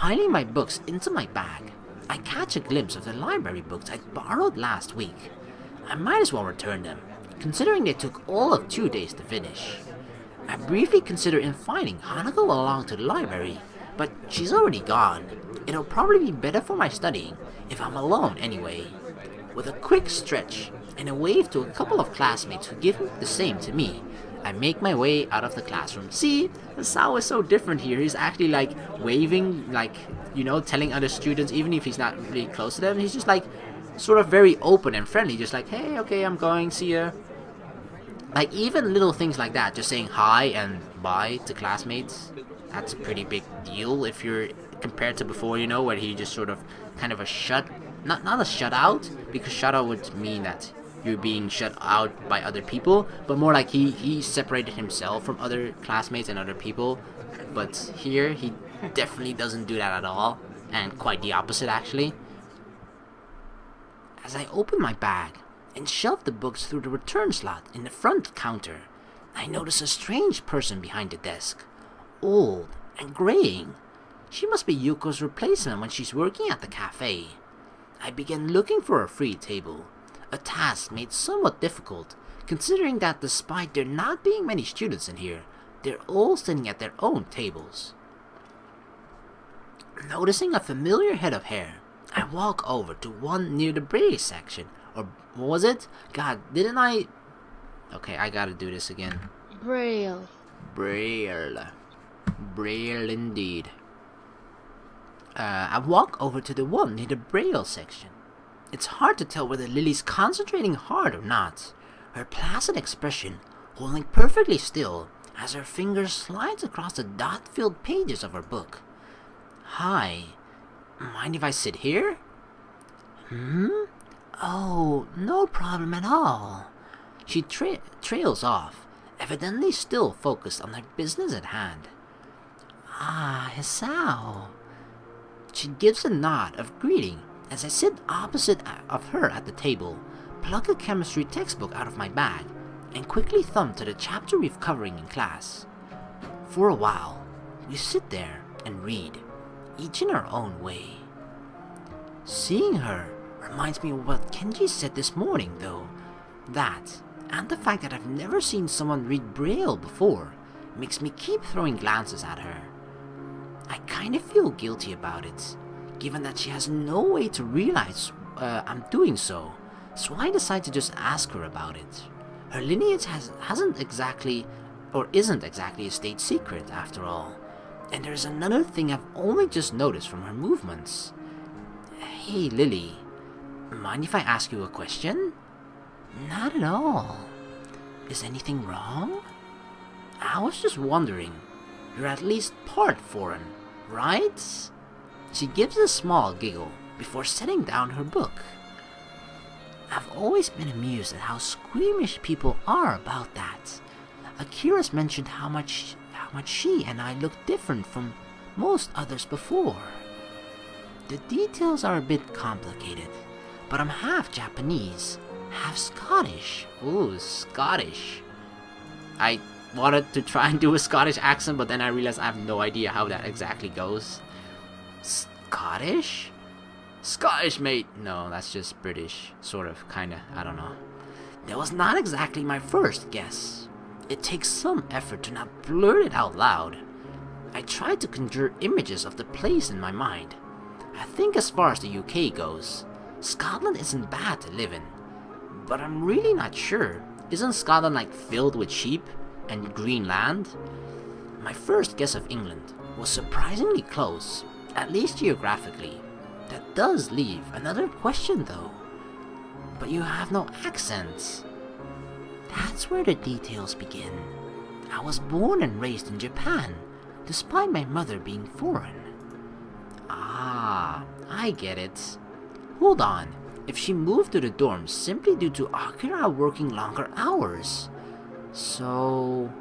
piling my books into my bag, I catch a glimpse of the library books I borrowed last week. I might as well return them, considering they took all of 2 days to finish. I briefly consider inviting Hanako along to the library, but she's already gone. It'll probably be better for my studying if I'm alone anyway. With a quick stretch and a wave to a couple of classmates who give the same to me, I make my way out of the classroom. See, Hisao is so different here. He's actually like waving, like, telling other students, even if he's not really close to them. He's just like sort of very open and friendly, just like, hey, okay, I'm going, see ya. Like, even little things like that, just saying hi and bye to classmates, that's a pretty big deal if you're compared to before, where he just sort of kind of not a shutout, because shutout would mean that you're being shut out by other people, but more like he separated himself from other classmates and other people. But here, he definitely doesn't do that at all, and quite the opposite actually. As I open my bag and shove the books through the return slot in the front counter, I notice a strange person behind the desk. Old and graying. She must be Yuko's replacement when she's working at the cafe. I begin looking for a free table, a task made somewhat difficult, considering that despite there not being many students in here, they're all sitting at their own tables. Noticing a familiar head of hair, I walk over to one near the braille section. Or what was it? God, didn't I... Okay, I gotta do this again. Braille. Braille indeed. I walk over to the one near the braille section. It's hard to tell whether Lily's concentrating hard or not. Her placid expression holding perfectly still as her fingers slides across the dot-filled pages of her book. Hi, mind if I sit here? Oh, no problem at all. She trails off, evidently still focused on her business at hand. Ah, Hisao. She gives a nod of greeting as I sit opposite of her at the table, pluck a chemistry textbook out of my bag, and quickly thumb to the chapter we're covering in class. For a while, we sit there and read, each in our own way. Seeing her reminds me of what Kenji said this morning, though. That, and the fact that I've never seen someone read Braille before, makes me keep throwing glances at her. I kind of feel guilty about it, given that she has no way to realize I'm doing so I decide to just ask her about it. Her lineage isn't exactly a state secret, after all. And there's another thing I've only just noticed from her movements. Hey, Lilly, mind if I ask you a question? Not at all. Is anything wrong? I was just wondering. You're at least part foreign, right? She gives a small giggle before setting down her book. I've always been amused at how squeamish people are about that. Akira's mentioned how much she and I look different from most others before. The details are a bit complicated, but I'm half Japanese, half Scottish. Ooh, Scottish. I wanted to try and do a Scottish accent, but then I realized I have no idea how that exactly goes. Scottish? Scottish, mate! No, that's just British. Sort of, kinda, I don't know. That was not exactly my first guess. It takes some effort to not blurt it out loud. I tried to conjure images of the place in my mind. I think as far as the UK goes, Scotland isn't bad to live in. But I'm really not sure. Isn't Scotland like filled with sheep and green land? My first guess of England was surprisingly close, at least geographically. That does leave another question though. But you have no accents. That's where the details begin. I was born and raised in Japan, despite my mother being foreign. Ah, I get it. Hold on, if she moved to the dorms simply due to Akira working longer hours, so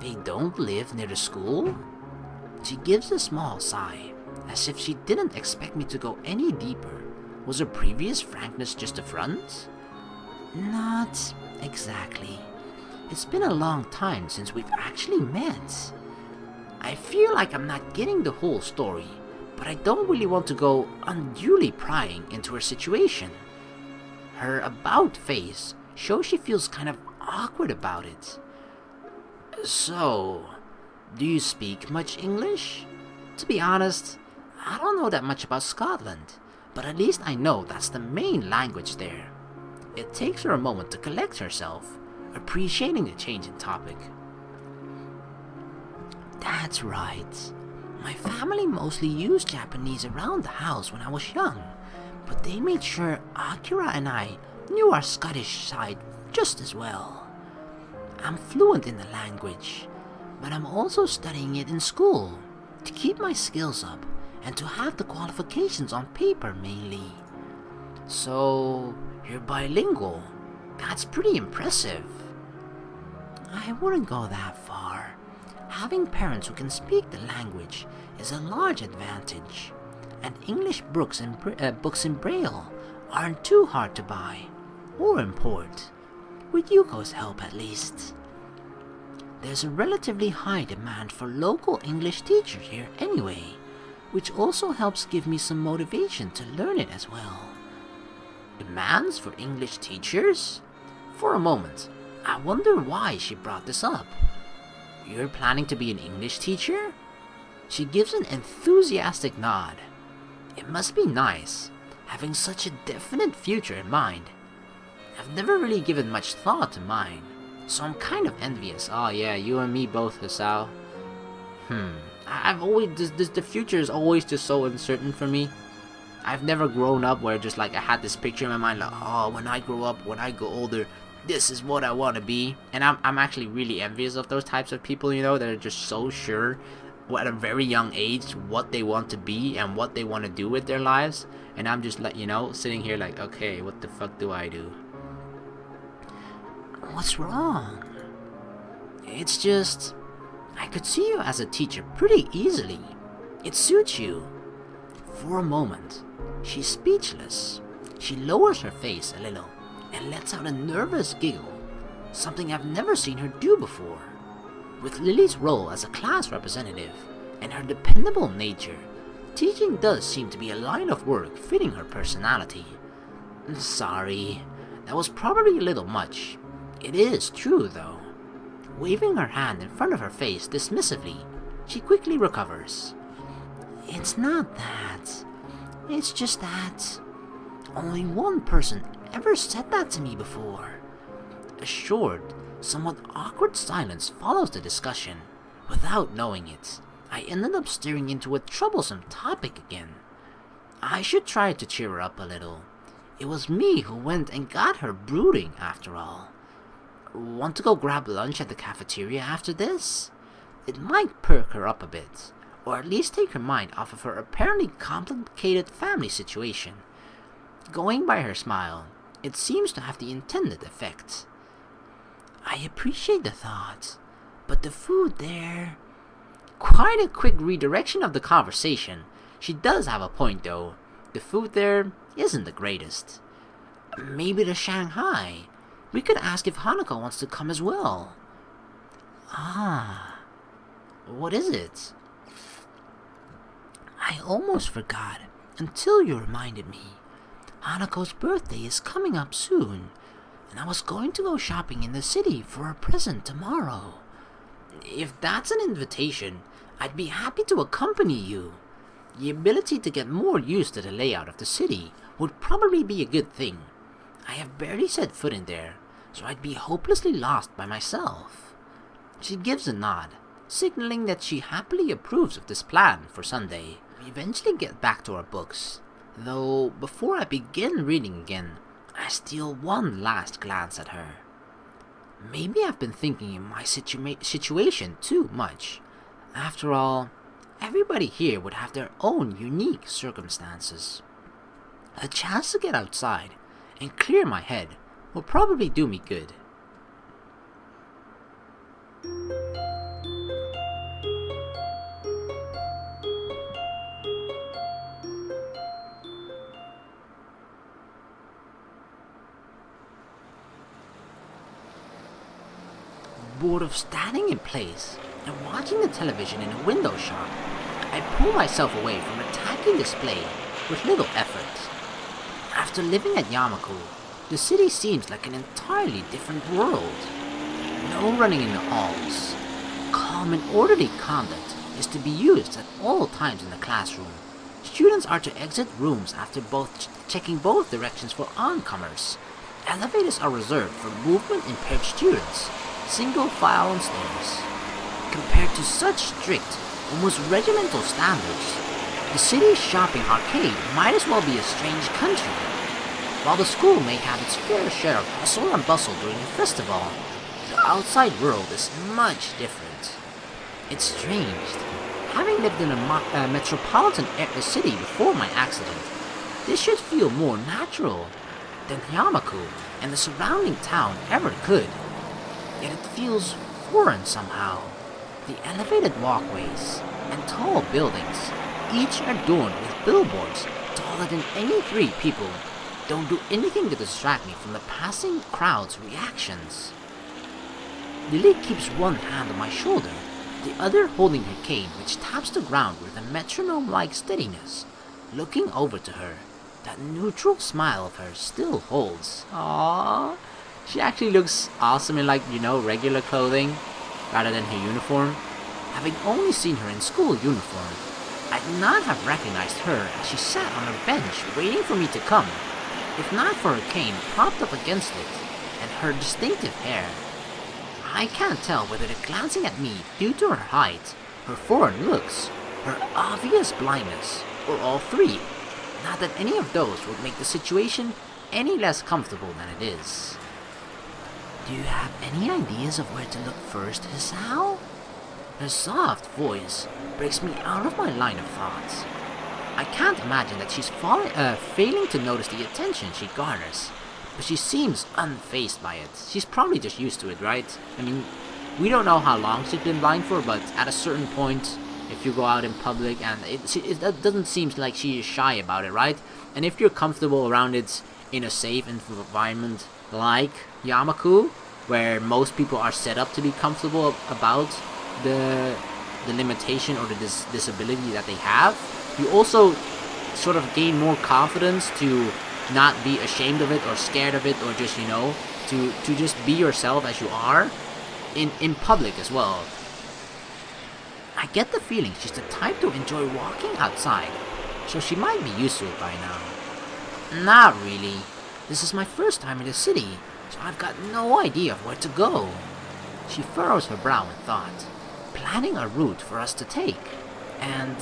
they don't live near the school? She gives a small sigh, as if she didn't expect me to go any deeper. Was her previous frankness just a front? Not exactly. It's been a long time since we've actually met. I feel like I'm not getting the whole story, but I don't really want to go unduly prying into her situation. Her about face shows she feels kind of awkward about it. So, do you speak much English? To be honest, I don't know that much about Scotland, but at least I know that's the main language there. It takes her a moment to collect herself, appreciating the change in topic. That's right. My family mostly used Japanese around the house when I was young, but they made sure Akira and I knew our Scottish side just as well. I'm fluent in the language, but I'm also studying it in school to keep my skills up and to have the qualifications on paper mainly. So, you're bilingual. That's pretty impressive. I wouldn't go that far. Having parents who can speak the language is a large advantage, and English books in Braille aren't too hard to buy or import, with Yuko's help at least. There's a relatively high demand for local English teachers here anyway, which also helps give me some motivation to learn it as well. Demands for English teachers? For a moment, I wonder why she brought this up. You're planning to be an English teacher? She gives an enthusiastic nod. It must be nice, having such a definite future in mind. I've never really given much thought to mine, so I'm kind of envious. Oh yeah, you and me both, Hisao. I've always, the future is always just so uncertain for me. I've never grown up where just like I had this picture in my mind like, oh, when I grow up, when I go older, this is what I want to be. And I'm actually really envious of those types of people, you know, that are just so sure at a very young age what they want to be and what they want to do with their lives. And I'm just like, you know, sitting here like, okay, what the fuck do I do? What's wrong? It's just, I could see you as a teacher pretty easily. It suits you. For a moment, she's speechless. She lowers her face a little and lets out a nervous giggle, something I've never seen her do before. With Lilly's role as a class representative and her dependable nature, teaching does seem to be a line of work fitting her personality. Sorry, that was probably a little much. It is true though. Waving her hand in front of her face dismissively, she quickly recovers. It's not that. It's just that only one person ever said that to me before. A short, somewhat awkward silence follows the discussion. Without knowing it, I ended up steering into a troublesome topic again. I should try to cheer her up a little. It was me who went and got her brooding after all. Want to go grab lunch at the cafeteria after this? It might perk her up a bit, or at least take her mind off of her apparently complicated family situation. Going by her smile, it seems to have the intended effect. I appreciate the thought, but the food there... Quite a quick redirection of the conversation. She does have a point though. The food there isn't the greatest. Maybe to Shanghai. We could ask if Hanako wants to come as well. Ah, what is it? I almost forgot until you reminded me. Hanako's birthday is coming up soon, and I was going to go shopping in the city for a present tomorrow. If that's an invitation, I'd be happy to accompany you. The ability to get more used to the layout of the city would probably be a good thing. I have barely set foot in there, so I'd be hopelessly lost by myself. She gives a nod, signaling that she happily approves of this plan for Sunday. We eventually get back to our books, though before I begin reading again, I steal one last glance at her. Maybe I've been thinking in my situation too much. After all, everybody here would have their own unique circumstances. A chance to get outside and clear my head will probably do me good. Bored of standing in place and watching the television in a window shop, I pull myself away from a tacky display with little effort. After living at Yamaku, the city seems like an entirely different world. No running in the halls. Calm and orderly conduct is to be used at all times in the classroom. Students are to exit rooms after checking both directions for oncomers. Elevators are reserved for movement-impaired students. Single file on stairs. Compared to such strict, almost regimental standards, the city's shopping arcade might as well be a strange country. While the school may have its fair share of hustle and bustle during the festival, the outside world is much different. It's strange. Having lived in a metropolitan city before my accident, this should feel more natural than Yamaku and the surrounding town ever could. Yet it feels foreign somehow. The elevated walkways and tall buildings, each adorned with billboards taller than any three people, don't do anything to distract me from the passing crowd's reactions. Lilly keeps one hand on my shoulder, the other holding her cane, which taps the ground with a metronome-like steadiness. Looking over to her, that neutral smile of hers still holds. Aww. She actually looks awesome in regular clothing, rather than her uniform. Having only seen her in school uniform, I'd not have recognized her as she sat on her bench waiting for me to come, if not for her cane propped up against it, and her distinctive hair. I can't tell whether they're glancing at me due to her height, her foreign looks, her obvious blindness, or all three. Not that any of those would make the situation any less comfortable than it is. Do you have any ideas of where to look first, Hisao? Her soft voice breaks me out of my line of thoughts. I can't imagine that she's failing to notice the attention she garners, but she seems unfazed by it. She's probably just used to it, right? I mean, we don't know how long she's been blind for, but at a certain point, if you go out in public, and it doesn't seem like she is shy about it, right? And if you're comfortable around it in a safe environment like Yamaku, where most people are set up to be comfortable about the limitation or the disability that they have, you also sort of gain more confidence to not be ashamed of it or scared of it, or just, to just be yourself as you are in public as well. I get the feeling she's the type to enjoy walking outside, so she might be used to it by now. Not really. This is my first time in the city, so I've got no idea of where to go. She furrows her brow in thought, planning a route for us to take, and,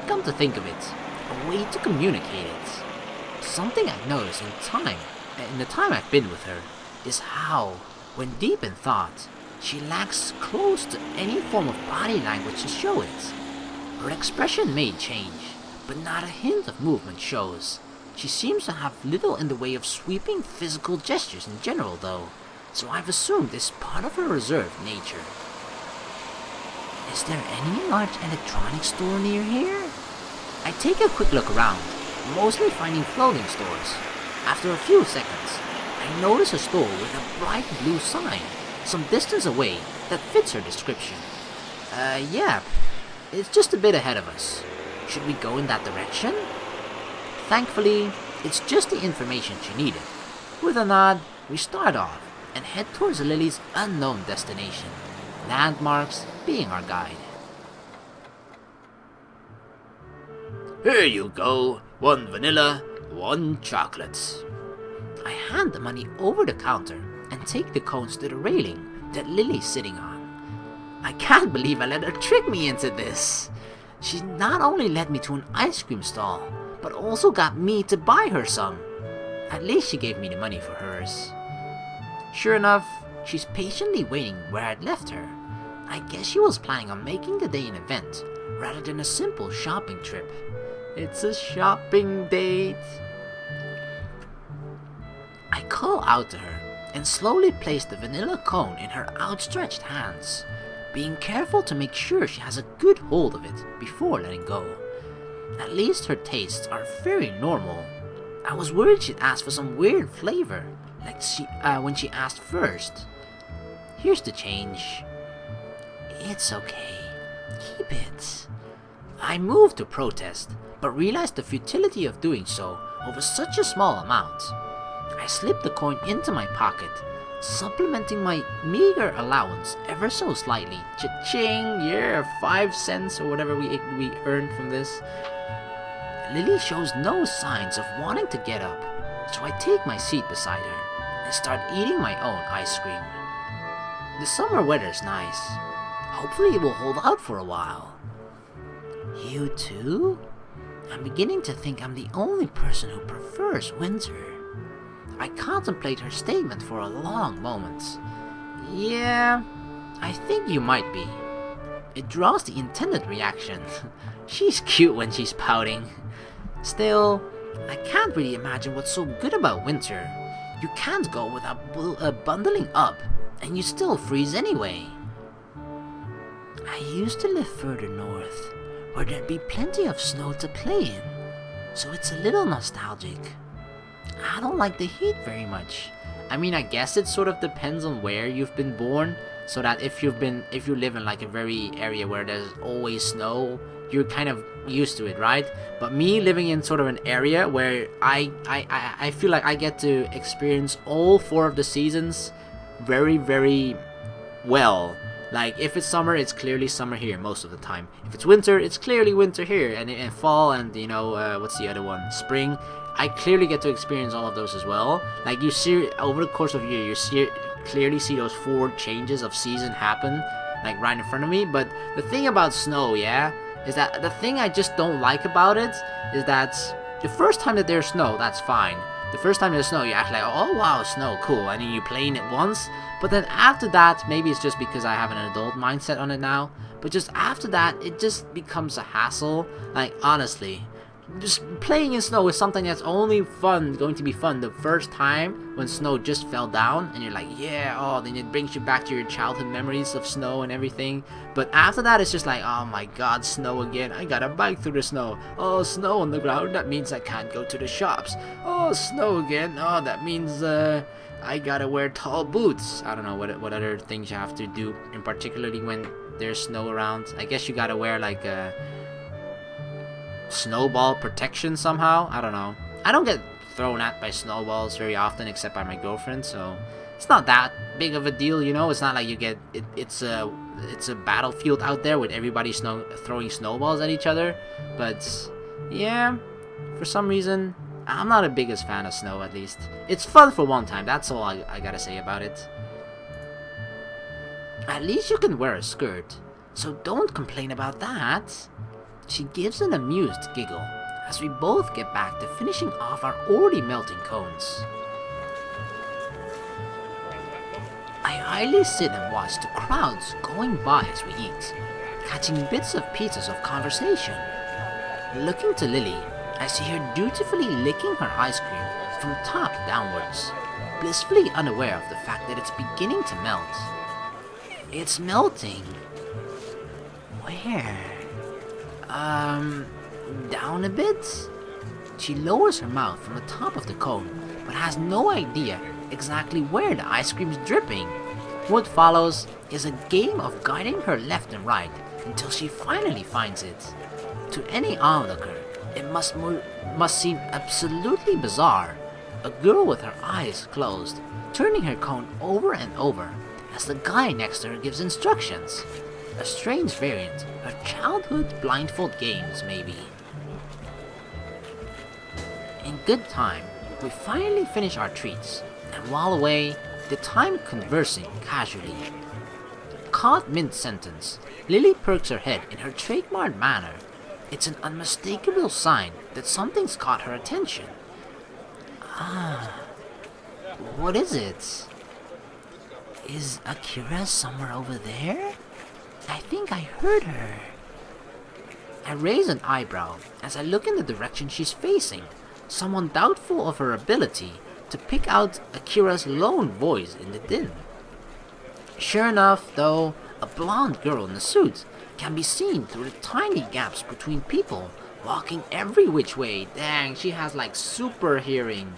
come to think of it, a way to communicate it. Something I've noticed in the time I've been with her, is how, when deep in thought, she lacks close to any form of body language to show it. Her expression may change, but not a hint of movement shows. She seems to have little in the way of sweeping physical gestures in general, though, so I've assumed it's part of her reserved nature. Is there any large electronics store near here? I take a quick look around, mostly finding clothing stores. After a few seconds, I notice a store with a bright blue sign some distance away that fits her description. Yeah, it's just a bit ahead of us. Should we go in that direction? Thankfully, it's just the information she needed. With a nod, we start off and head towards Lily's unknown destination, landmarks being our guide. Here you go, 1 vanilla, 1 chocolate. I hand the money over the counter and take the cones to the railing that Lily's sitting on. I can't believe I let her trick me into this. She not only led me to an ice cream stall, but also got me to buy her some. At least she gave me the money for hers. Sure enough, she's patiently waiting where I'd left her. I guess she was planning on making the day an event, rather than a simple shopping trip. It's a shopping date. I call out to her and slowly place the vanilla cone in her outstretched hands, being careful to make sure she has a good hold of it before letting go. At least her tastes are very normal. I was worried she'd ask for some weird flavor, like when she asked first. Here's the change. It's okay. Keep it. I moved to protest, but realized the futility of doing so over such a small amount. I slipped the coin into my pocket, supplementing my meager allowance ever so slightly. Cha-ching! Yeah, 5 cents or whatever we earned from this. Lily shows no signs of wanting to get up, so I take my seat beside her and start eating my own ice cream. The summer weather's nice. Hopefully it will hold out for a while. You too? I'm beginning to think I'm the only person who prefers winter. I contemplate her statement for a long moment. Yeah, I think you might be. It draws the intended reaction. She's cute when she's pouting. Still, I can't really imagine what's so good about winter. You can't go without bundling up, and you still freeze anyway. I used to live further north, where there'd be plenty of snow to play in, so it's a little nostalgic. I don't like the heat very much. I mean, I guess it sort of depends on where you've been born, so that if you live in like a very area where there's always snow, you're kind of used to it, right? But me living in sort of an area where I feel like I get to experience all 4 of the seasons very, very well. Like, if it's summer, it's clearly summer here most of the time. If it's winter, it's clearly winter here. And in fall and, what's the other one? Spring. I clearly get to experience all of those as well. Like, you see, over the course of a year, clearly see those 4 changes of season happen, like, right in front of me. But the thing about snow, is that the thing I just don't like about it is that the first time that there's snow, that's fine. The first time there's snow, you act like, oh wow, snow, cool, and then you play in it once. But then after that, maybe it's just because I have an adult mindset on it now, but just after that, it just becomes a hassle. Like, honestly, just playing in snow is something that's only going to be fun the first time when snow just fell down, and you're like, yeah, then it brings you back to your childhood memories of snow and everything. But after that, it's just like, oh my god, snow again, I gotta bike through the snow. Oh, snow on the ground, that means I can't go to the shops. Oh, snow again, oh, that means I gotta wear tall boots. I don't know what other things you have to do, in particularly when there's snow around. I guess you gotta wear like a snowball protection somehow. I don't know. I don't get thrown at by snowballs very often, except by my girlfriend, so it's not that big of a deal, It's not like you get it's a battlefield out there with everybody throwing snowballs at each other. But yeah, for some reason I'm not the biggest fan of snow. At least it's fun for one time. That's all I gotta say about it. At least you can wear a skirt, so don't complain about that. She gives an amused giggle as we both get back to finishing off our already melting cones. I idly sit and watch the crowds going by as we eat, catching bits of pieces of conversation. Looking to Lily, I see her dutifully licking her ice cream from top downwards, blissfully unaware of the fact that it's beginning to melt. It's melting. Where? Down a bit? She lowers her mouth from the top of the cone, but has no idea exactly where the ice cream's dripping. What follows is a game of guiding her left and right until she finally finds it. To any onlooker, it must seem absolutely bizarre. A girl with her eyes closed, turning her cone over and over as the guy next to her gives instructions. A strange variant of childhood blindfold games, maybe. In good time, we finally finish our treats, and while away, the time conversing casually. Caught mid-sentence, Lily perks her head in her trademark manner. It's an unmistakable sign that something's caught her attention. What is it? Is Akira somewhere over there? I think I heard her. I raise an eyebrow as I look in the direction she's facing, someone doubtful of her ability to pick out Akira's lone voice in the din. Sure enough, though, a blonde girl in a suit can be seen through the tiny gaps between people, walking every which way. Dang, she has like super hearing.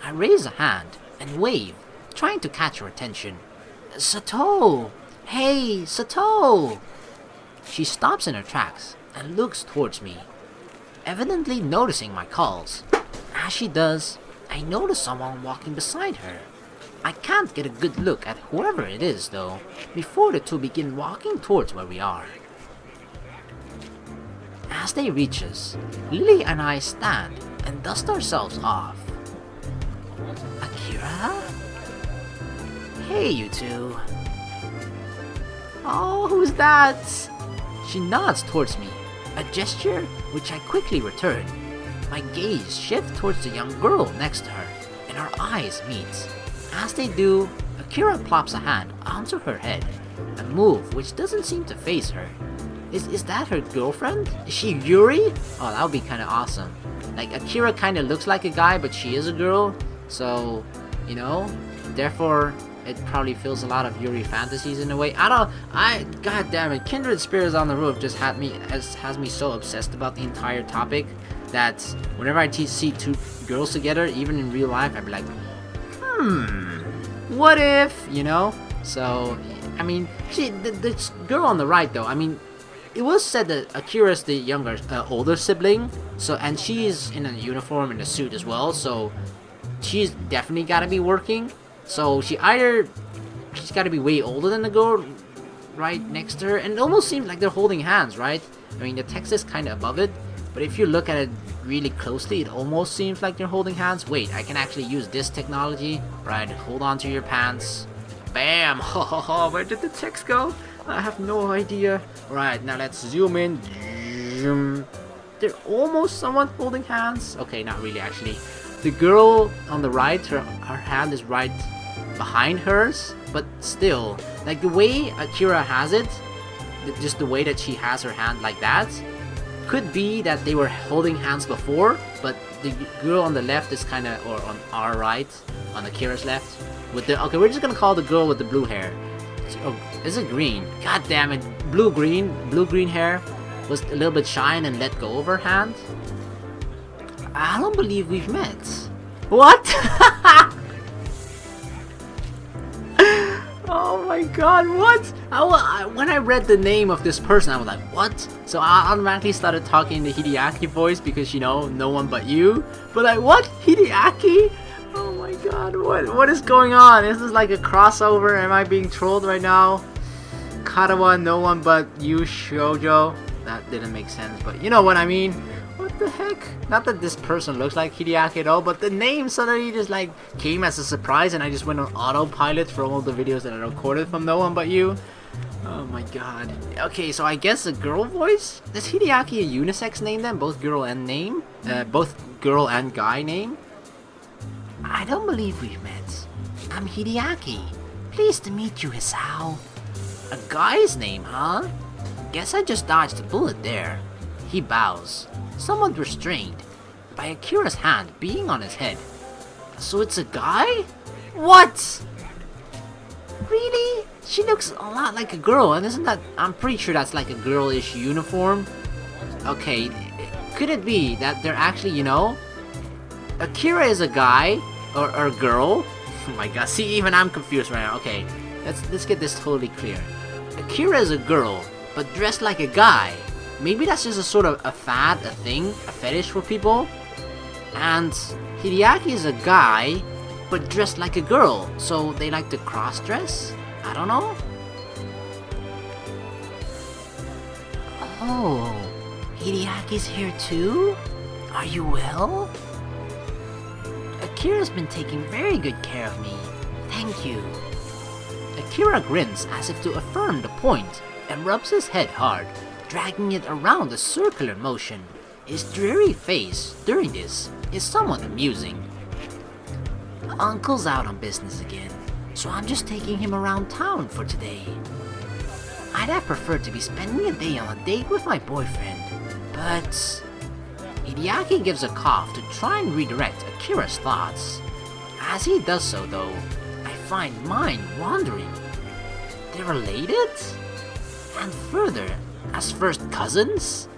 I raise a hand and wave, trying to catch her attention. Sato! Hey, Sato! She stops in her tracks and looks towards me, evidently noticing my calls. As she does, I notice someone walking beside her. I can't get a good look at whoever it is though, before the two begin walking towards where we are. As they reach us, Lilly and I stand and dust ourselves off. Akira? Hey, you two. Oh, who's that? She nods towards me, a gesture which I quickly return. My gaze shifts towards the young girl next to her, and our eyes meet. As they do, Akira plops a hand onto her head, a move which doesn't seem to faze her. Is that her girlfriend? Is she Yuri? Oh, that would be kind of awesome. Like, Akira kind of looks like a guy, but she is a girl, so, you know, therefore, it probably fills a lot of Yuri fantasies in a way. God damn it, Kindred Spirits on the Roof just has me so obsessed about the entire topic that whenever I see two girls together, even in real life, I'd be like, what if, you know? So, I mean, the girl on the right though, I mean, it was said that Akira's the younger, older sibling, so, and she's in a uniform and a suit as well, so she's definitely gotta be working. So she's gotta be way older than the girl right next to her, and it almost seems like they're holding hands, right? I mean, the text is kind of above it, but if you look at it really closely, it almost seems like they're holding hands. Wait, I can actually use this technology, right? Hold on to your pants. Bam! Where did the text go? I have no idea. Right, now let's zoom in. They're almost somewhat holding hands. Okay, not really actually. The girl on the right, her hand is right behind hers, but still, like the way Akira has it, just the way that she has her hand like that, could be that they were holding hands before, but the girl on the left is kind of, or on our right, on Akira's left, with the, okay, we're just gonna call the girl with the blue hair. Oh, is it green? God damn it, blue-green hair was a little bit shy and let go of her hand. I don't believe we've met. What? Oh my god, what? When I read the name of this person, I was like, what? So I automatically started talking in the Hideaki voice because, you know, no one but you. But like, what? Hideaki? Oh my god, what is going on? Is this like a crossover? Am I being trolled right now? Katawa, no one but you, Shoujo. That didn't make sense, but you know what I mean. What the heck? Not that this person looks like Hideaki at all, but the name suddenly just like came as a surprise and I just went on autopilot for all the videos that I recorded from No One But You. Oh my god. Okay, so I guess a girl voice? Is Hideaki a unisex name then? Both girl and name? Both girl and guy name? I don't believe we've met. I'm Hideaki. Pleased to meet you, Hisao. A guy's name, huh? Guess I just dodged a bullet there. He bows, somewhat restrained, by Akira's hand being on his head. So it's a guy? What? Really? She looks a lot like a girl, and isn't that... I'm pretty sure that's like a girlish uniform. Okay, could it be that they're actually, you know... Akira is a guy, or a girl? Oh my god, see, even I'm confused right now. Okay, let's get this totally clear. Akira is a girl, but dressed like a guy. Maybe that's just a sort of a fad, a thing, a fetish for people. And Hideaki is a guy, but dressed like a girl, so they like to cross-dress? I don't know. Oh, Hideaki's here too? Are you well? Akira's been taking very good care of me. Thank you. Akira grins as if to affirm the point and rubs his head hard, dragging it around a circular motion. His dreary face during this is somewhat amusing. Uncle's out on business again, so I'm just taking him around town for today. I'd have preferred to be spending a day on a date with my boyfriend, but... Hideaki gives a cough to try and redirect Akira's thoughts. As he does so though, I find mine wandering. They're related? And further, as first cousins?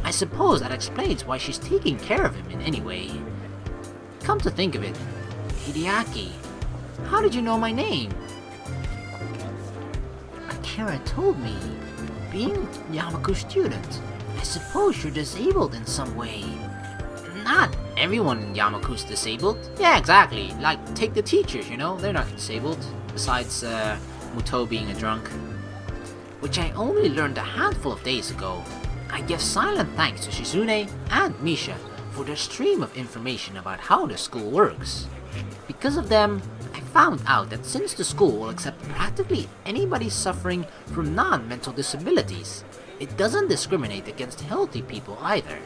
I suppose that explains why she's taking care of him in any way. Come to think of it, Hideaki, how did you know my name? Akira told me. Being Yamaku's student, I suppose you're disabled in some way. Not everyone in Yamaku's disabled. Yeah, exactly. Like, take the teachers, you know? They're not disabled. Besides, Muto being a drunk. Which I only learned a handful of days ago. I give silent thanks to Shizune and Misha for their stream of information about how the school works. Because of them, I found out that since the school will accept practically anybody suffering from non-mental disabilities, it doesn't discriminate against healthy people either.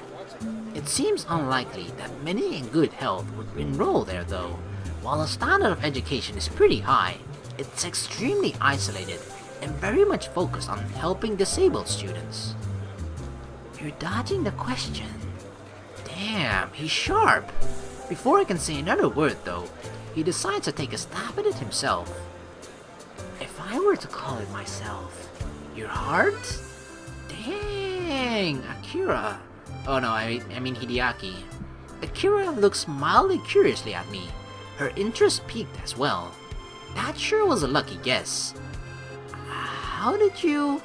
It seems unlikely that many in good health would enroll there though. While the standard of education is pretty high, it's extremely isolated and very much focused on helping disabled students. You're dodging the question. Damn, he's sharp. Before I can say another word though, he decides to take a stab at it himself. If I were to call it myself, your heart? Dang, Akira. Oh no, I mean Hideaki. Akira looks mildly curiously at me. Her interest piqued as well. That sure was a lucky guess. How did you...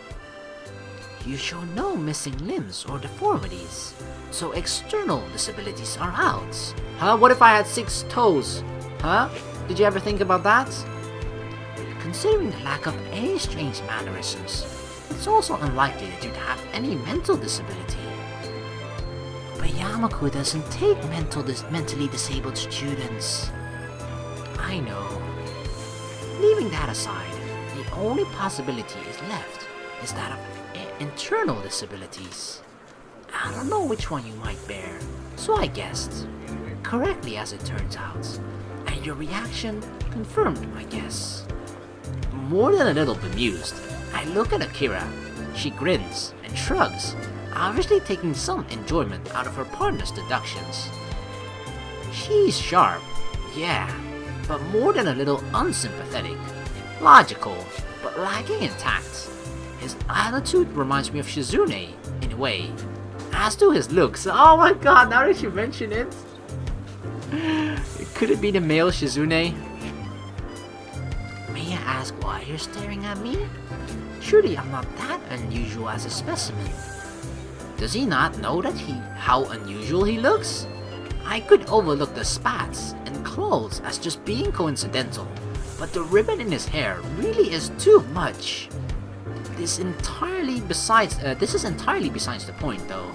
You show no missing limbs or deformities, so external disabilities are out. Huh? What if I had 6 toes? Huh? Did you ever think about that? Considering the lack of any strange mannerisms, it's also unlikely that you'd have any mental disability. But Yamaku doesn't take mentally disabled students. I know. Leaving that aside, the only possibility left is that of internal disabilities. I don't know which one you might bear, so I guessed. Correctly as it turns out. And your reaction confirmed my guess. More than a little bemused, I look at Akira. She grins and shrugs, obviously taking some enjoyment out of her partner's deductions. She's sharp, yeah, but more than a little unsympathetic. Logical, but lacking in tact. His attitude reminds me of Shizune, in a way. As to his looks, oh my god, now that you mention it. Could it be the male Shizune? May I ask why you're staring at me? Surely I'm not that unusual as a specimen. Does he not know how unusual he looks? I could overlook the spats and clothes as just being coincidental, but the ribbon in his hair really is too much. This is entirely besides the point though.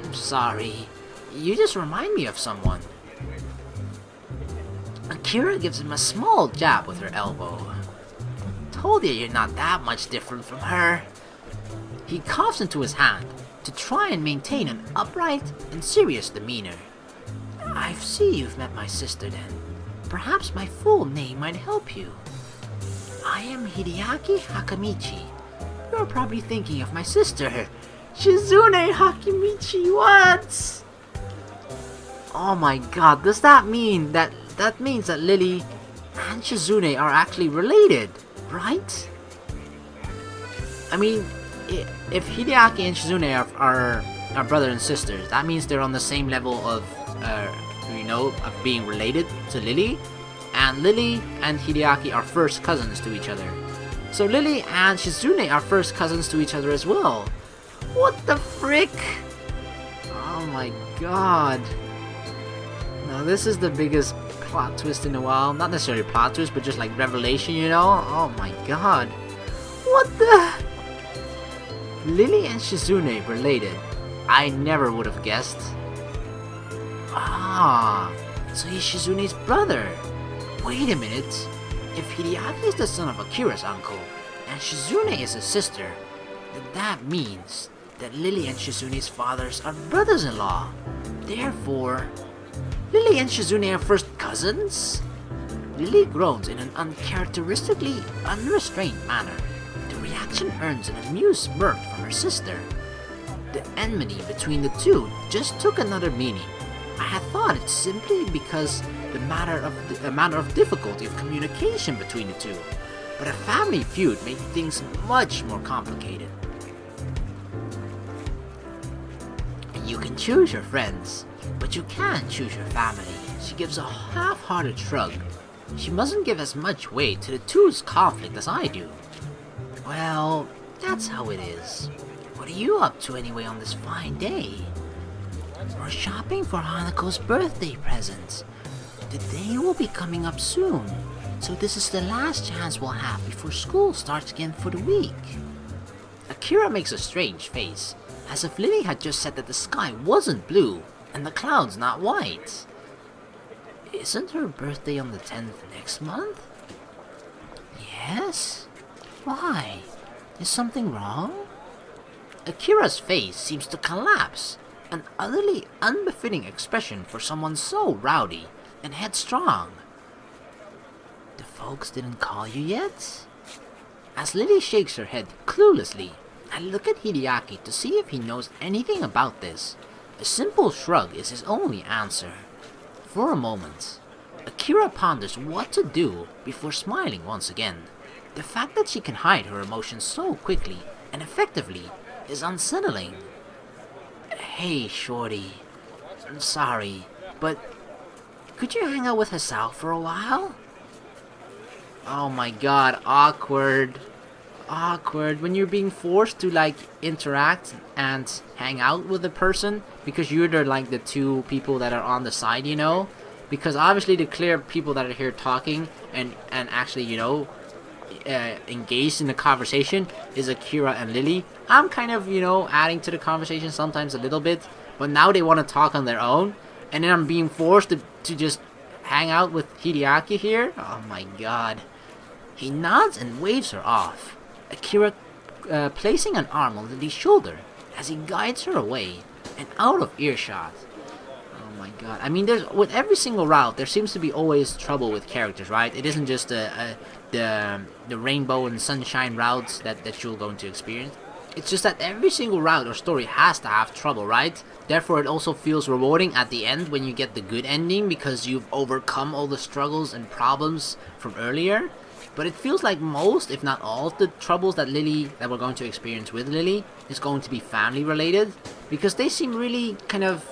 I'm sorry, you just remind me of someone. Akira gives him a small jab with her elbow. Told you you're not that much different from her. He coughs into his hand to try and maintain an upright and serious demeanor. I see you've met my sister then. Perhaps my full name might help you. I am Hideaki Hakamichi. You're probably thinking of my sister, Shizune Hakamichi. What? Oh my god, does that mean that means that Lilly and Shizune are actually related, right? I mean, if Hideaki and Shizune are brother and sisters, that means they're on the same level of, of being related to Lilly. And Lilly and Hideaki are first cousins to each other. So Lilly and Shizune are first cousins to each other as well. What the frick? Oh my god. Now this is the biggest plot twist in a while. Not necessarily plot twist, but just like revelation, you know? Oh my god. What the... Lilly and Shizune related. I never would have guessed. Ah, so he's Shizune's brother. Wait a minute. If Hideaki is the son of Akira's uncle, and Shizune is his sister, then that means that Lilly and Shizune's fathers are brothers-in-law. Therefore, Lilly and Shizune are first cousins? Lilly groans in an uncharacteristically unrestrained manner. The reaction earns an amused smirk from her sister. The enmity between the two just took another meaning. I had thought it simply because a matter of difficulty of communication between the two, but a family feud made things much more complicated. You can choose your friends, but you can't choose your family. She gives a half-hearted shrug. She mustn't give as much weight to the two's conflict as I do. Well, that's how it is. What are you up to anyway on this fine day? We're shopping for Hanako's birthday presents. The day will be coming up soon, so this is the last chance we'll have before school starts again for the week. Akira makes a strange face, as if Lilly had just said that the sky wasn't blue and the clouds not white. Isn't her birthday on the 10th next month? Yes? Why? Is something wrong? Akira's face seems to collapse, an utterly unbefitting expression for someone so rowdy and headstrong. The folks didn't call you yet? As Lilly shakes her head cluelessly, I look at Hideaki to see if he knows anything about this. A simple shrug is his only answer. For a moment, Akira ponders what to do before smiling once again. The fact that she can hide her emotions so quickly and effectively is unsettling. Hey, shorty. I'm sorry, but could you hang out with Hisao for a while? Oh my god, awkward. Awkward when you're being forced to like interact and hang out with a person because you're the two people that are on the side, you know? Because obviously the clear people that are here talking and actually, you know, engaged in the conversation is Akira and Lilly. I'm kind of, you know, adding to the conversation sometimes a little bit, but now they want to talk on their own, and then I'm being forced to just hang out with Hideaki here? Oh my god. He nods and waves her off, Akira placing an arm on Lilly's shoulder as he guides her away and out of earshot. Oh my god. I mean, with every single route, there seems to be always trouble with characters, right? It isn't just the rainbow and sunshine routes that you're going to experience. It's just that every single route or story has to have trouble, right? Therefore, it also feels rewarding at the end when you get the good ending because you've overcome all the struggles and problems from earlier. But it feels like most, if not all, of the troubles that we're going to experience with Lilly is going to be family related, because they seem really kind of.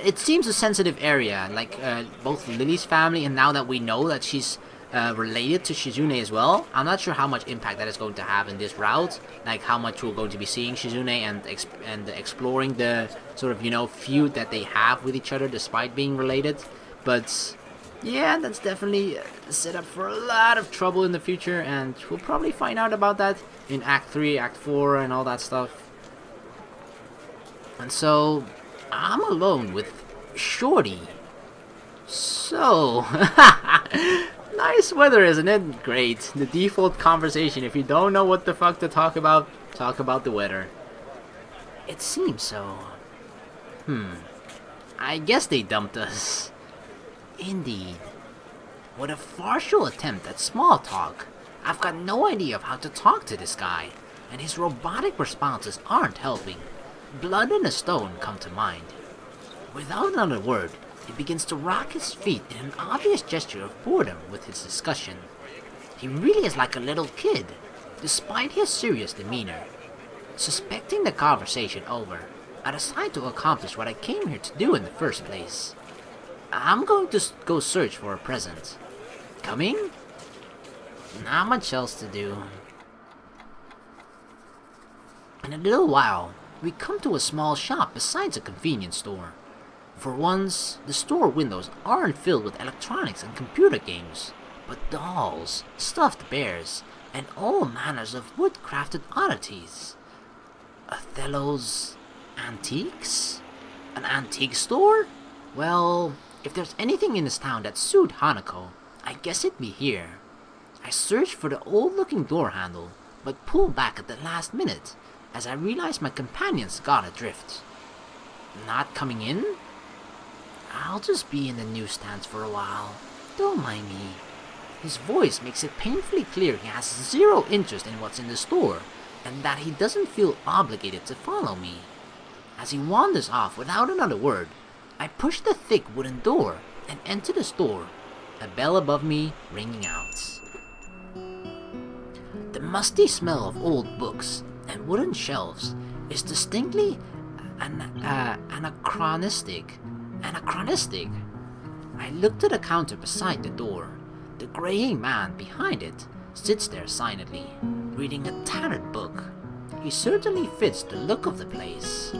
It seems a sensitive area, like both Lilly's family, and now that we know that she's related to Shizune as well, I'm not sure how much impact that is going to have in this route, like how much we're going to be seeing Shizune and exploring the sort of, you know, feud that they have with each other despite being related. But yeah, that's definitely set up for a lot of trouble in the future, and we'll probably find out about that in Act 3, Act 4, and all that stuff. And so, I'm alone with Shorty. So, nice weather, isn't it? Great. The default conversation. If you don't know what the fuck to talk about the weather. It seems so. I guess they dumped us. Indeed. What a partial attempt at small talk. I've got no idea of how to talk to this guy, and his robotic responses aren't helping. Blood and a stone come to mind. Without another word, he begins to rock his feet in an obvious gesture of boredom with his discussion. He really is like a little kid, despite his serious demeanor. Suspecting the conversation over, I decide to accomplish what I came here to do in the first place. I'm going to go search for a present. Coming? Not much else to do. In a little while, we come to a small shop besides a convenience store. For once, the store windows aren't filled with electronics and computer games, but dolls, stuffed bears, and all manners of wood-crafted oddities. Othello's Antiques? An antique store? Well, if there's anything in this town that suit Hanako, I guess it'd be here. I search for the old-looking door handle, but pull back at the last minute, as I realize my companions got adrift. Not coming in? I'll just be in the newsstands for a while. Don't mind me. His voice makes it painfully clear he has zero interest in what's in the store, and that he doesn't feel obligated to follow me. As he wanders off without another word, I push the thick wooden door and enter the store, a bell above me ringing out. The musty smell of old books and wooden shelves is distinctly anachronistic. I look to the counter beside the door. The graying man behind it sits there silently, reading a tattered book. He certainly fits the look of the place.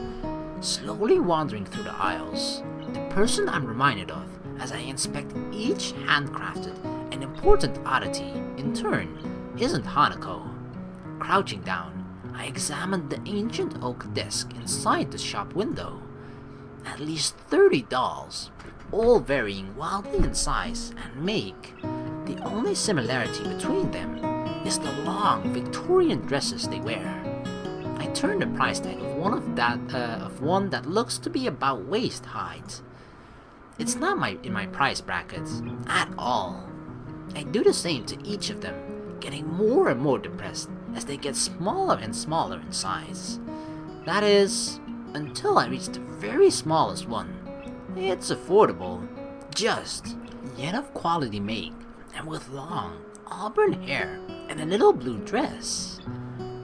Slowly wandering through the aisles, the person I'm reminded of as I inspect each handcrafted and important oddity in turn isn't Hanako. Crouching down, I examined the ancient oak desk inside the shop window. At least 30 dolls, all varying wildly in size and make. The only similarity between them is the long Victorian dresses they wear. I turned the price tag of one that looks to be about waist height. It's not in my price brackets at all. I do the same to each of them, getting more and more depressed as they get smaller and smaller in size. That is, until I reach the very smallest one. It's affordable, just, yet of quality make, and with long, auburn hair and a little blue dress.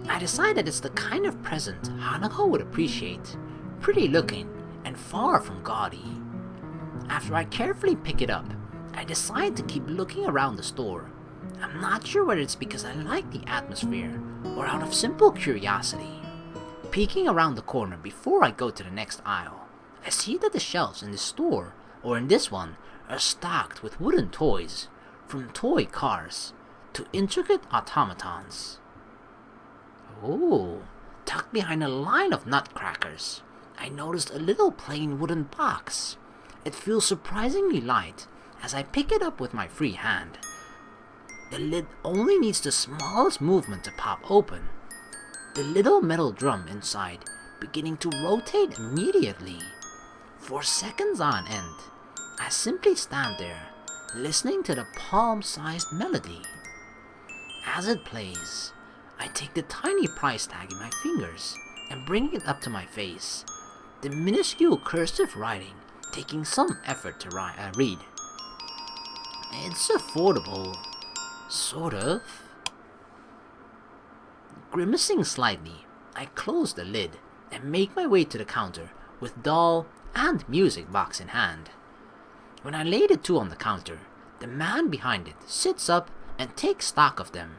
I decided it's the kind of present Hanako would appreciate, pretty looking and far from gaudy. After I carefully pick it up, I decide to keep looking around the store. I'm not sure whether it's because I like the atmosphere or out of simple curiosity. Peeking around the corner before I go to the next aisle, I see that the shelves in this store, or in this one, are stocked with wooden toys, from toy cars to intricate automatons. Oh, tucked behind a line of nutcrackers, I noticed a little plain wooden box. It feels surprisingly light as I pick it up with my free hand. The lid only needs the smallest movement to pop open. The little metal drum inside beginning to rotate immediately. For seconds on end, I simply stand there, listening to the palm-sized melody. As it plays, I take the tiny price tag in my fingers and bring it up to my face, the minuscule cursive writing taking some effort to read. It's affordable, sort of. Grimacing slightly, I close the lid and make my way to the counter with doll and music box in hand. When I lay the two on the counter, the man behind it sits up and takes stock of them.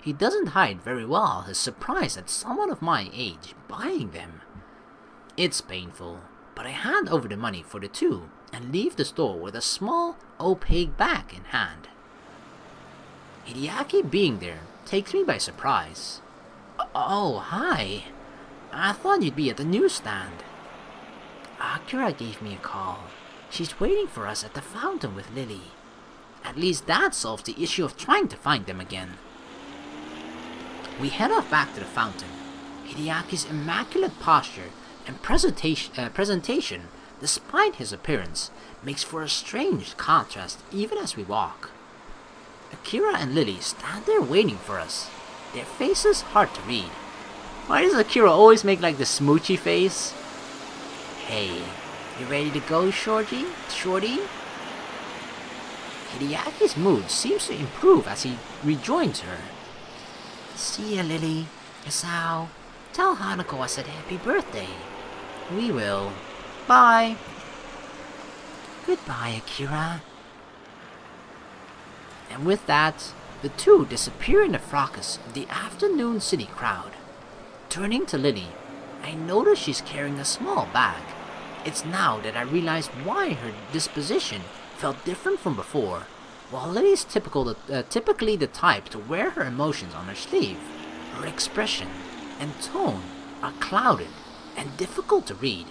He doesn't hide very well his surprise at someone of my age buying them. It's painful, but I hand over the money for the two and leave the store with a small, opaque bag in hand. Hideaki being there takes me by surprise. Oh, hi. I thought you'd be at the newsstand. Akira gave me a call. She's waiting for us at the fountain with Lilly. At least that solves the issue of trying to find them again. We head off back to the fountain. Hideaki's immaculate posture and presentation, despite his appearance, makes for a strange contrast even as we walk. Akira and Lilly stand there waiting for us, their faces hard to read. Why does Akira always make like the smoochy face? Hey, you ready to go, Shorty? Hideaki's mood seems to improve as he rejoins her. See ya, Lilly. Hisao, tell Hanako I said happy birthday. We will. Bye. Goodbye, Akira. And with that, the two disappear in the fracas of the afternoon city crowd. Turning to Lilly, I notice she's carrying a small bag. It's now that I realize why her disposition felt different from before. While Lilly's typically the type to wear her emotions on her sleeve, her expression and tone are clouded and difficult to read.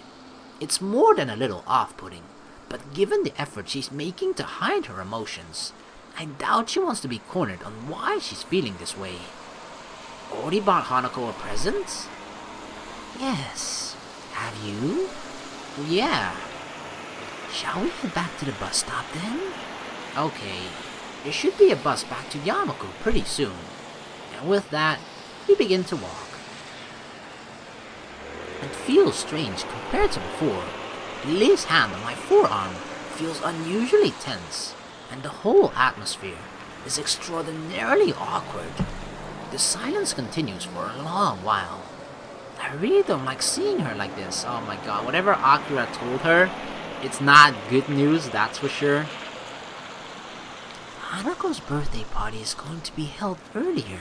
It's more than a little off-putting, but given the effort she's making to hide her emotions, I doubt she wants to be cornered on why she's feeling this way. Already bought Hanako a present? Yes. Have you? Yeah. Shall we head back to the bus stop then? Okay. There should be a bus back to Yamaku pretty soon. And with that, we begin to walk. It feels strange compared to before. Lily's hand on my forearm feels unusually tense, and the whole atmosphere is extraordinarily awkward. The silence continues for a long while. I really don't like seeing her like this. Oh my god, whatever Akira told her, it's not good news, that's for sure. Hanako's birthday party is going to be held earlier.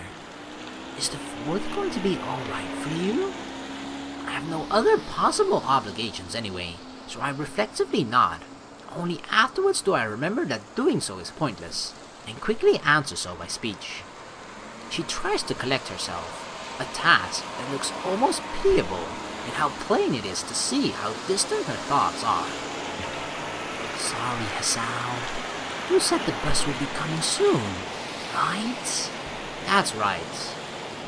Is the fourth going to be alright for you? I have no other possible obligations anyway, so I reflexively nod. Only afterwards do I remember that doing so is pointless, and quickly answer so by speech. She tries to collect herself, a task that looks almost pitiable in how plain it is to see how distant her thoughts are. Sorry, Hisao. You said the bus would be coming soon, right? That's right.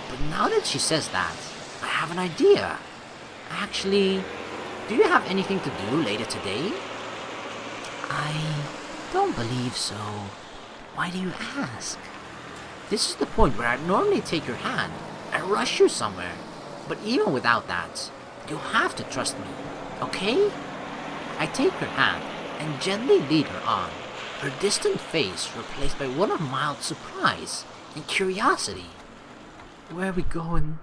But now that she says that, I have an idea. Actually, do you have anything to do later today? I don't believe so. Why do you ask? This is the point where I'd normally take your hand and rush you somewhere. But even without that, you'll have to trust me, okay? I take her hand and gently lead her on, her distant face replaced by one of mild surprise and curiosity. Where are we going?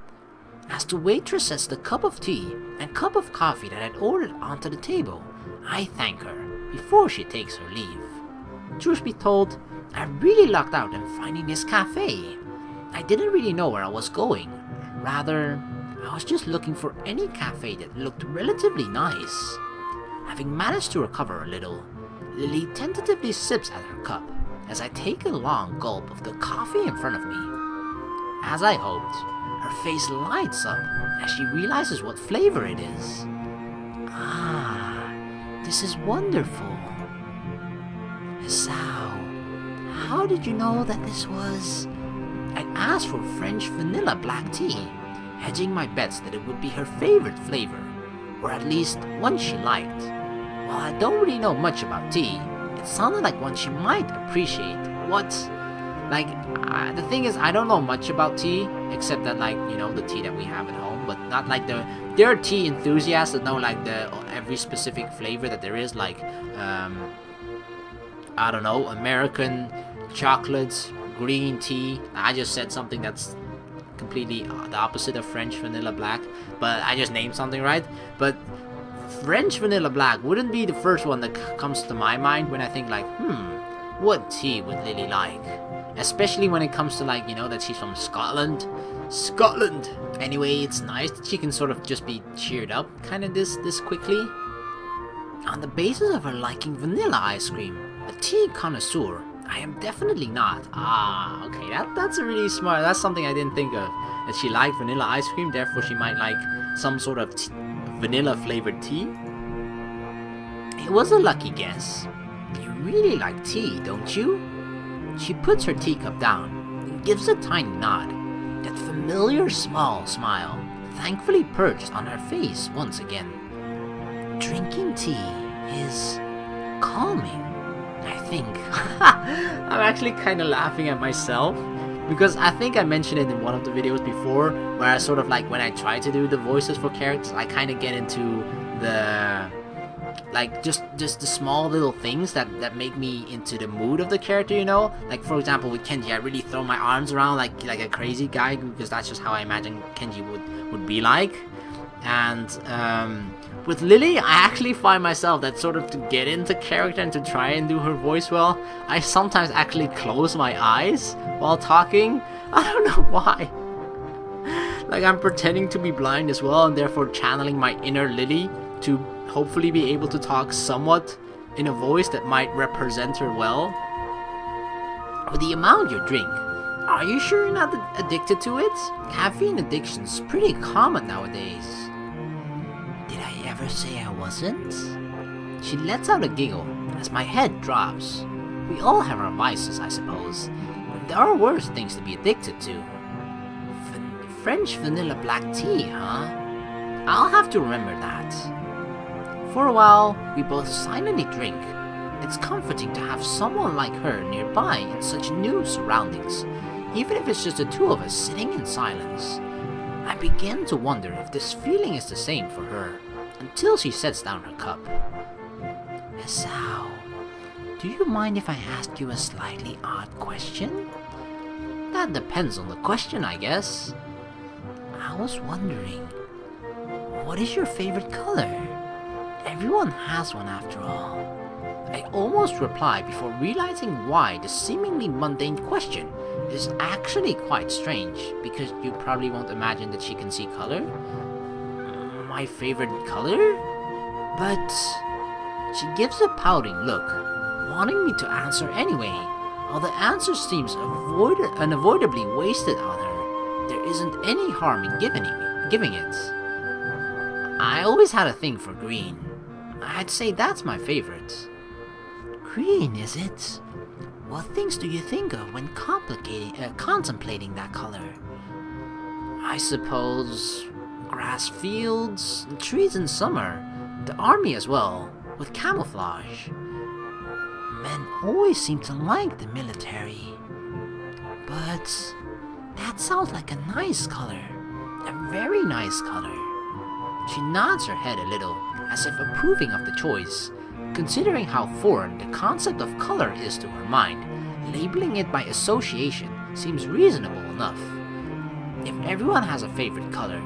As the waitress sets the cup of tea and cup of coffee that I'd ordered onto the table, I thank her before she takes her leave. Truth be told, I really lucked out in finding this cafe. I didn't really know where I was going. Rather, I was just looking for any cafe that looked relatively nice. Having managed to recover a little, Lilly tentatively sips at her cup as I take a long gulp of the coffee in front of me. As I hoped, her face lights up as she realizes what flavor it is. Ah, this is wonderful. Hisao, how did you know that this was... I'd asked for French vanilla black tea, hedging my bets that it would be her favorite flavor, or at least one she liked. While I don't really know much about tea, it sounded like one she might appreciate. The thing is, I don't know much about tea, except that, the tea that we have at home, but not like there are tea enthusiasts that know, every specific flavor that there is, American chocolates, green tea. I just said something that's completely the opposite of French vanilla black, but I just named something, right? But French vanilla black wouldn't be the first one that comes to my mind when I think what tea would Lilly like? Especially when it comes to that she's from Scotland. Anyway, it's nice that she can sort of just be cheered up kind of this quickly. On the basis of her liking vanilla ice cream, a tea connoisseur, I am definitely not. Okay, that's a really smart, that's something I didn't think of. That she liked vanilla ice cream, therefore she might like some sort of vanilla flavored tea. It was a lucky guess. You really like tea, don't you? She puts her teacup down and gives a tiny nod. That familiar small smile thankfully perched on her face once again. Drinking tea is calming, I think. I'm actually kind of laughing at myself because I think I mentioned it in one of the videos before where I sort of when I try to do the voices for characters, I kind of get into the just the small little things that make me into the mood of the character, Like, for example, with Kenji, I really throw my arms around like a crazy guy because that's just how I imagine Kenji would be like. And with Lilly, I actually find myself that sort of to get into character and to try and do her voice well, I sometimes actually close my eyes while talking. I don't know why. I'm pretending to be blind as well and therefore channeling my inner Lilly to hopefully be able to talk somewhat in a voice that might represent her well. With the amount you drink, are you sure you're not addicted to it? Caffeine addiction's pretty common nowadays. Did I ever say I wasn't? She lets out a giggle as my head drops. We all have our vices, I suppose. There are worse things to be addicted to. French vanilla black tea, huh? I'll have to remember that. For a while, we both silently drink. It's comforting to have someone like her nearby in such new surroundings, even if it's just the two of us sitting in silence. I begin to wonder if this feeling is the same for her, until she sets down her cup. Hisao, do you mind if I ask you a slightly odd question? That depends on the question, I guess. I was wondering, what is your favorite color? Everyone has one after all. I almost reply before realizing why the seemingly mundane question is actually quite strange, because you probably won't imagine that she can see color. My favorite color? But she gives a pouting look, wanting me to answer anyway. While the answer seems unavoidably wasted on her, there isn't any harm in giving it. I always had a thing for green. I'd say that's my favorite. Green, is it? What things do you think of when contemplating that color? I suppose grass fields, trees in summer, the army as well, with camouflage. Men always seem to like the military. But that sounds like a nice color. A very nice color. She nods her head a little, as if approving of the choice. Considering how foreign the concept of color is to her mind, labeling it by association seems reasonable enough. If everyone has a favorite color,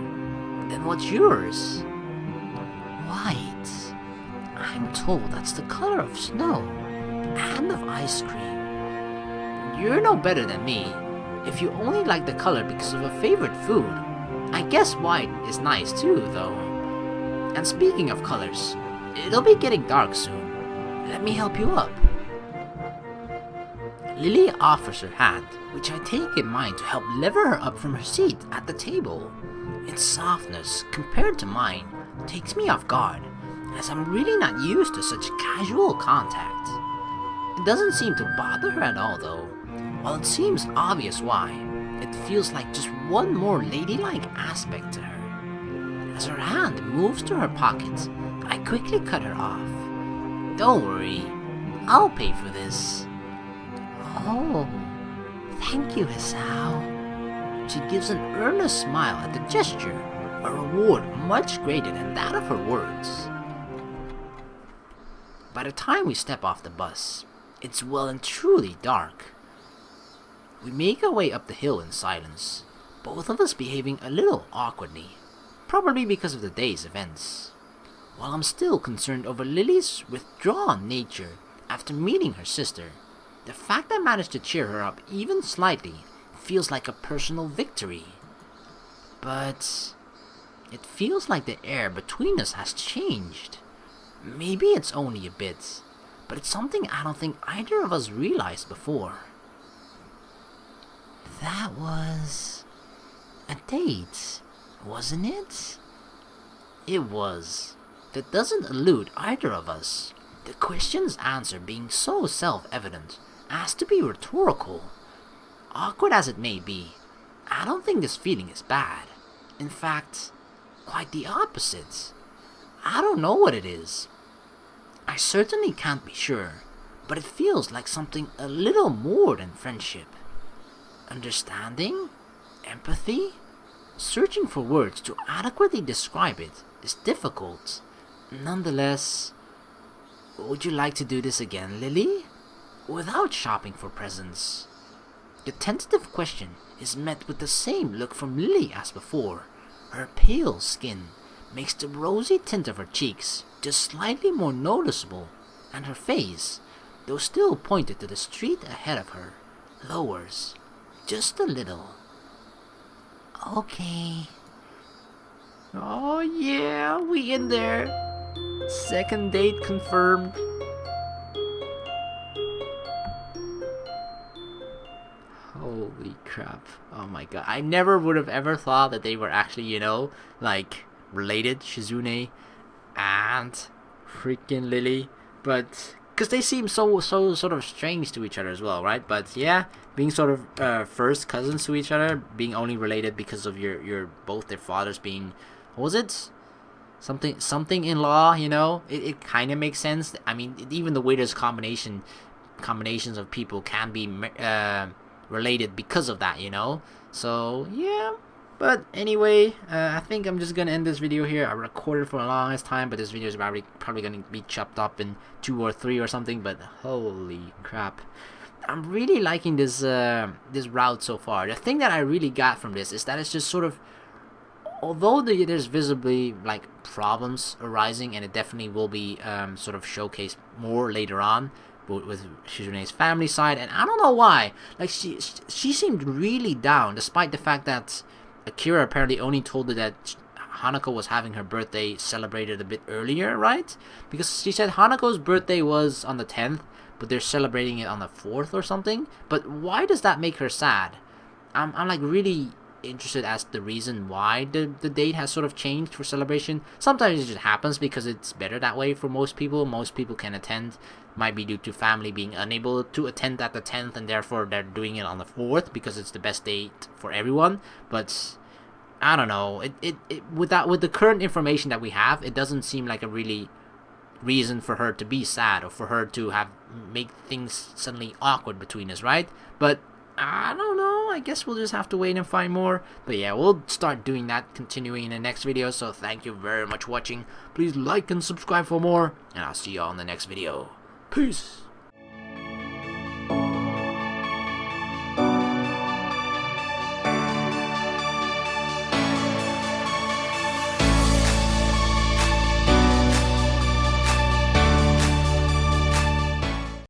then what's yours? White. I'm told that's the color of snow and of ice cream. You're no better than me. If you only like the color because of a favorite food, I guess white is nice too, though. And speaking of colors, it'll be getting dark soon. Let me help you up. Lilly offers her hand, which I take in mind to help lever her up from her seat at the table. Its softness, compared to mine, takes me off guard, as I'm really not used to such casual contact. It doesn't seem to bother her at all though. While it seems obvious why, it feels like just one more ladylike aspect to her. As her hand moves to her pocket, I quickly cut her off. Don't worry, I'll pay for this. Oh, thank you, Hisao. She gives an earnest smile at the gesture, a reward much greater than that of her words. By the time we step off the bus, it's well and truly dark. We make our way up the hill in silence, both of us behaving a little awkwardly, probably because of the day's events. While I'm still concerned over Lilly's withdrawn nature after meeting her sister, the fact I managed to cheer her up even slightly feels like a personal victory. But it feels like the air between us has changed. Maybe it's only a bit, but it's something I don't think either of us realized before. That was a date, wasn't it? It was. That doesn't elude either of us, the question's answer being so self-evident as to be rhetorical. Awkward as it may be, I don't think this feeling is bad. In fact, quite the opposite. I don't know what it is. I certainly can't be sure, but it feels like something a little more than friendship. Understanding? Empathy? Searching for words to adequately describe it is difficult. Nonetheless, would you like to do this again, Lilly? Without shopping for presents. The tentative question is met with the same look from Lilly as before. Her pale skin makes the rosy tint of her cheeks just slightly more noticeable, and her face, though still pointed to the street ahead of her, lowers just a little. Okay. Oh yeah, we in there. Second date confirmed. Holy crap. Oh my god. I never would have ever thought that they were actually, like related, Shizune and freaking Lilly. But because they seem so sort of strange to each other as well, right? But yeah, being sort of first cousins to each other, being only related because of your both their fathers being, what was it? Something in law, it kind of makes sense. I mean, even the weirdest combinations of people can be related because of that, So yeah. But anyway, I think I'm just gonna end this video here. I recorded for the longest time, but this video is probably gonna be chopped up in 2 or 3 or something. But holy crap, I'm really liking this this route so far. The thing that I really got from this is that it's just sort of, although there's visibly like problems arising, and it definitely will be sort of showcased more later on, with Shizune's family side, and I don't know why. Like she seemed really down, despite the fact that Akira apparently only told her that Hanako was having her birthday celebrated a bit earlier, right? Because she said Hanako's birthday was on the 10th, but they're celebrating it on the 4th or something. But why does that make her sad? I'm like really interested as the reason why the date has sort of changed for celebration. Sometimes it just happens because it's better that way for most people. Most people can attend. Might be due to family being unable to attend at the 10th, and therefore they're doing it on the 4th because it's the best date for everyone. But I don't know. With the current information that we have, it doesn't seem like a really reason for her to be sad or for her to have make things suddenly awkward between us, right? But I don't know. I guess we'll just have to wait and find more. But yeah, we'll start doing that, continuing in the next video. So thank you very much for watching. Please like and subscribe for more, and I'll see you all in the next video. Peace.